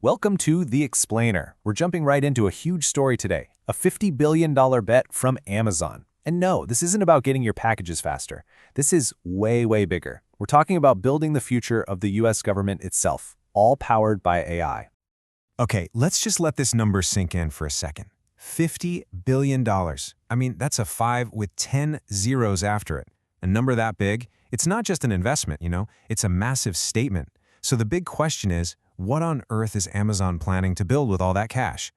Welcome to The Explainer. We're jumping right into a huge story today, a $50 billion bet from Amazon. And no, this isn't about getting your packages faster. This is way, way bigger. We're talking about building the future of the US government itself, all powered by AI. Okay, let's just let this number sink in for a second. $50 billion. I mean, that's a 5 with 10 zeros after it. A number that big, it's not just an investment, it's a massive statement. So the big question is, what on earth is Amazon planning to build with all that cash?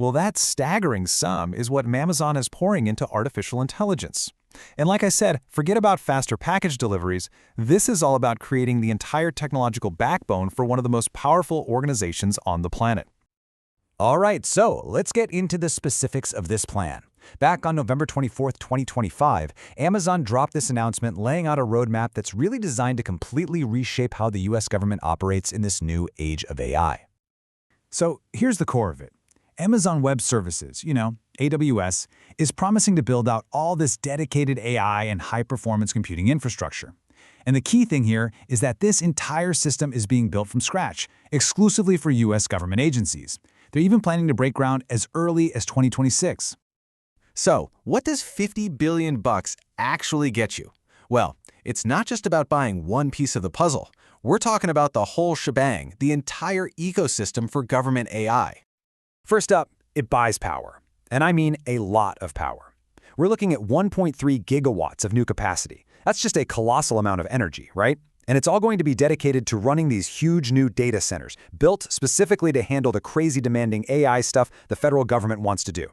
Well, that staggering sum is what Amazon is pouring into artificial intelligence. And like I said, forget about faster package deliveries. This is all about creating the entire technological backbone for one of the most powerful organizations on the planet. All right, so let's get into the specifics of this plan. Back on November 24, 2025, Amazon dropped this announcement laying out a roadmap that's really designed to completely reshape how the US government operates in this new age of AI. So here's the core of it. Amazon Web Services, AWS, is promising to build out all this dedicated AI and high-performance computing infrastructure. And the key thing here is that this entire system is being built from scratch, exclusively for US government agencies. They're even planning to break ground as early as 2026. So, what does $50 billion actually get you? Well, it's not just about buying one piece of the puzzle. We're talking about the whole shebang, the entire ecosystem for government AI. First up, it buys power. And I mean a lot of power. We're looking at 1.3 gigawatts of new capacity. That's just a colossal amount of energy, right? And it's all going to be dedicated to running these huge new data centers, built specifically to handle the crazy demanding AI stuff the federal government wants to do.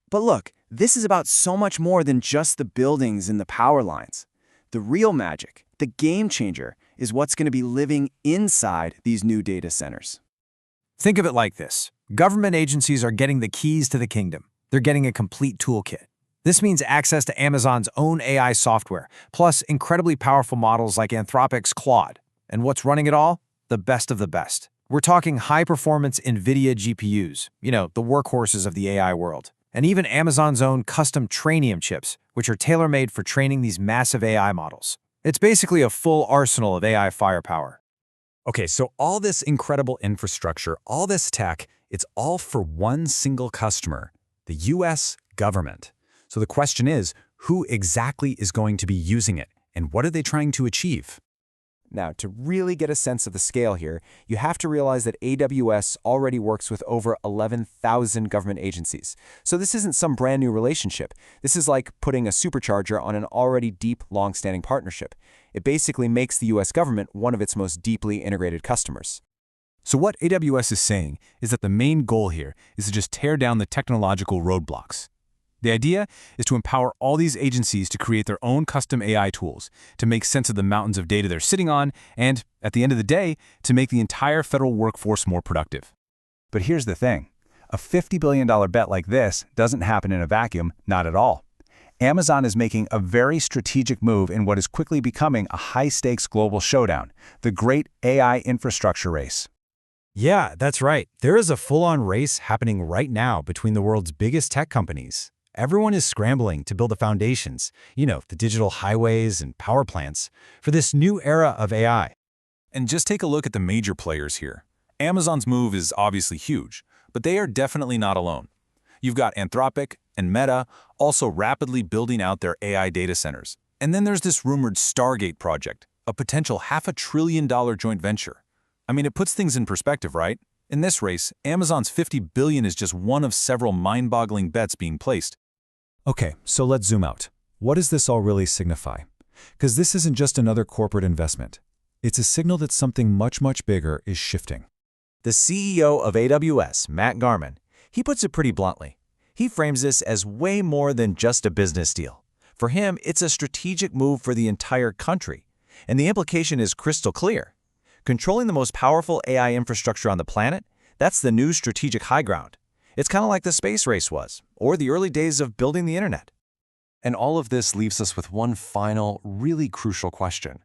But look, this is about so much more than just the buildings and the power lines. The real magic, the game changer, is what's going to be living inside these new data centers. Think of it like this. Government agencies are getting the keys to the kingdom. They're getting a complete toolkit. This means access to Amazon's own AI software, plus incredibly powerful models like Anthropic's Claude. And what's running it all? The best of the best. We're talking high-performance NVIDIA GPUs, the workhorses of the AI world. And even Amazon's own custom Trainium chips, which are tailor-made for training these massive AI models. It's basically a full arsenal of AI firepower. Okay, so all this incredible infrastructure, all this tech, it's all for one single customer, the US government. So the question is, who exactly is going to be using it, and what are they trying to achieve? Now, to really get a sense of the scale here, you have to realize that AWS already works with over 11,000 government agencies. So this isn't some brand new relationship. This is like putting a supercharger on an already deep, long-standing partnership. It basically makes the US government one of its most deeply integrated customers. So what AWS is saying is that the main goal here is to just tear down the technological roadblocks. The idea is to empower all these agencies to create their own custom AI tools, to make sense of the mountains of data they're sitting on, and, at the end of the day, to make the entire federal workforce more productive. But here's the thing. A $50 billion bet like this doesn't happen in a vacuum, not at all. Amazon is making a very strategic move in what is quickly becoming a high-stakes global showdown, the great AI infrastructure race. Yeah, that's right. There is a full-on race happening right now between the world's biggest tech companies. Everyone is scrambling to build the foundations, the digital highways and power plants, for this new era of AI. And just take a look at the major players here. Amazon's move is obviously huge, but they are definitely not alone. You've got Anthropic and Meta also rapidly building out their AI data centers. And then there's this rumored Stargate project, a potential $500 billion joint venture. I mean, it puts things in perspective, right? In this race, Amazon's $50 billion is just one of several mind-boggling bets being placed. Okay, so let's zoom out. What does this all really signify? Because this isn't just another corporate investment. It's a signal that something much, much bigger is shifting. The CEO of AWS, Matt Garman, he puts it pretty bluntly. He frames this as way more than just a business deal. For him, it's a strategic move for the entire country. And the implication is crystal clear. Controlling the most powerful AI infrastructure on the planet, that's the new strategic high ground. It's kind of like the space race was, or the early days of building the internet. And all of this leaves us with one final, really crucial question.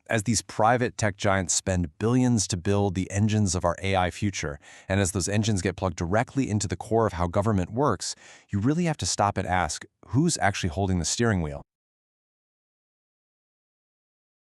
As these private tech giants spend billions to build the engines of our AI future, and as those engines get plugged directly into the core of how government works, you really have to stop and ask, who's actually holding the steering wheel?